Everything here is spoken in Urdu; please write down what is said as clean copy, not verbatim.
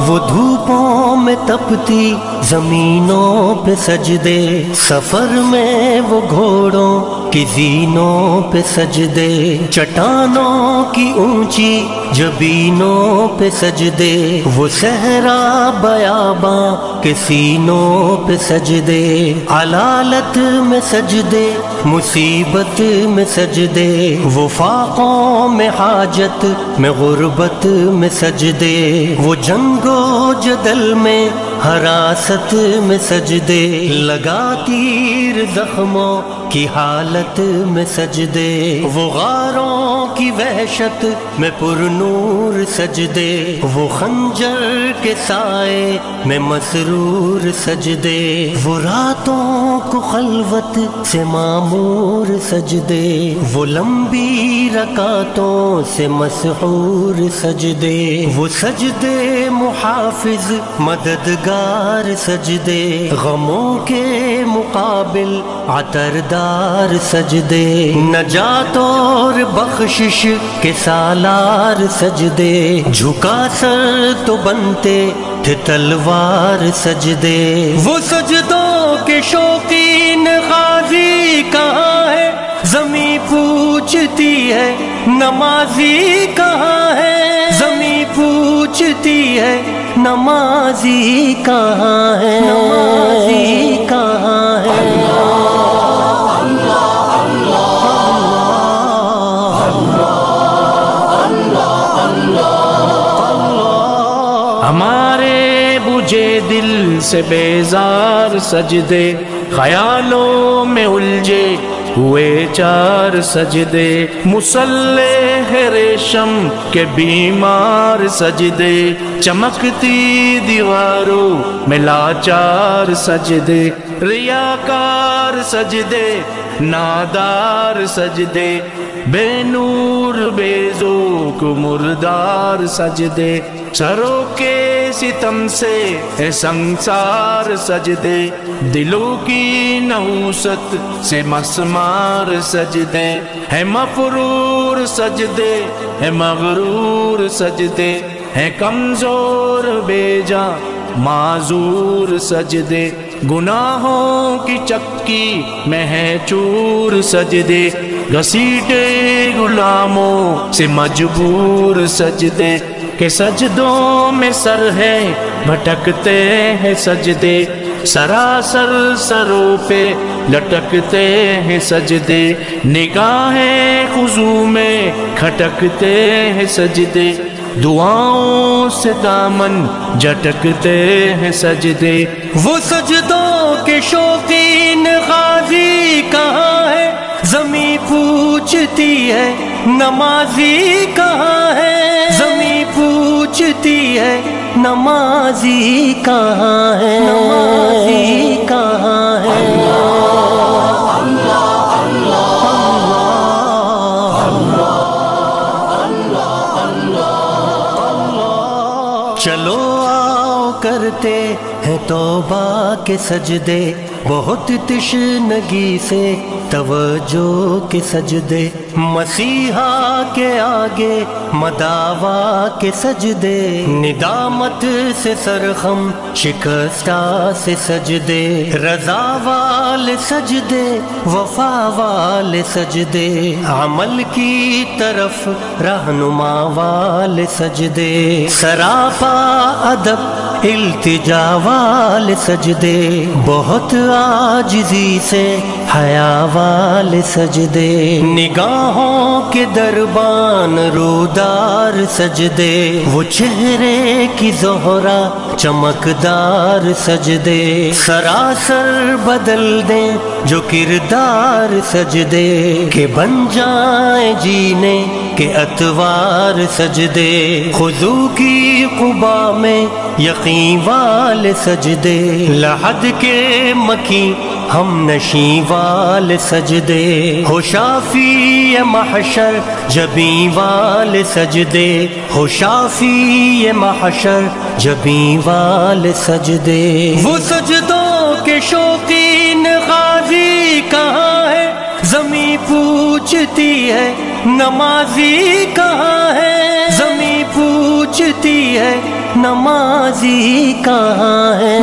وہ دھوپوں میں تپتی زمینوں پہ سجدے، سفر میں وہ گھوڑوں کی زینوں پہ سجدے، چٹانوں کی اونچی جبینوں پہ سجدے، وہ صحرا بیاباں کے سینوں پہ سجدے، علالت میں سجدے مصیبت میں سجدے، وہ فاقوں میں حاجت میں غربت میں سجدے، وہ جنگ و جدل میں حراست میں سجدے، لگا تیر زخموں کی حالت میں سجدے، وہ غاروں کی وحشت میں پر نور سجدے، وہ خنجر کے سائے میں مسرور سجدے، وہ راتوں کو خلوت سے معمور سجدے، وہ لمبی رکعتوں سے مسحور سجدے، وہ سجدے محافظ مددگار سجدے، غموں کے مقابل عطردار سجدے، نجات اور بخشش کے سالار سجدے، جھکا سر تو بنتے تھے تلوار سجدے، وہ سجدوں کے شوقین غازی کہاں ہے، زمیں پوچھتی ہے نمازی کہاں ہے، زمیں پوچھتی ہے نمازی کہاں ہے، نمازی کہاں ہے۔ ہمارے بجھے دل سے بیزار سجدے، خیالوں میں الجھے ہوئے چار سجدے، مصلح ریشم کے بیمار سجدے، چمکتی دیواروں میں لاچار سجدے، ریاکار سجدے نادار سجدے، بے نور بے ذوق مردار سجدے، سروں کے ستم سے ہے سنسار سجدے، دلوں کی نحوست سے مسمار سجدے، ہے مفرور سجدے ہے مغرور سجدے، ہے کمزور بے جان معذور سجدے، گناہوں کی چکی میں ہے چور سجدے، گھسیٹے غلاموں سے مجبور سجدے، کہ سجدوں میں سر ہے بھٹکتے ہیں سجدے، سراسر سروں پہ لٹکتے ہیں سجدے، نگاہیں خضوع میں کھٹکتے ہیں سجدے، دعاؤں سے دامن جھٹکتے ہیں سجدے، وہ سجدوں کے شوقین غازی کہاں ہے، زمیں پوچھتی ہے نمازی کہاں ہے، زمیں پوچھتی ہے نمازی کہاں ہے، نمازی کہاں ہے۔ چلو آؤ کرتے ہیں توبہ کے سجدے، بہت تشنگی سے توجہ کے سجدے، مسیحا کے آگے مداوا کے سجدے، ندامت سے سرخم شکستہ سے سجدے، رضا والے سجدے وفا والے سجدے، عمل کی طرف رہنما والے سجدے، سراپا ادب التجا والے سجدے، بہت عاجزی سے حیا والے سجدے، نگاہوں کے دربان رودار سجدے، وہ چہرے کی زہرا چمکدار سجدے، سراسر بدل دیں جو کردار سجدے، کہ بن جائیں جینے کے اتوار سجدے، خضوع کی قبا میں یقین والے سجدے، لحد کے مکی ہم نشیں والے سجدے، ہو شافی محشر جبیں والے سجدے، ہو شافی محشر جبیں والے سجدے، وہ سجدوں کے شوقین غازی کہاں ہے، زمیں پوچھتی ہے نمازی کہاں ہے، زمیں پوچھتی ہے نمازی کہاں ہے؟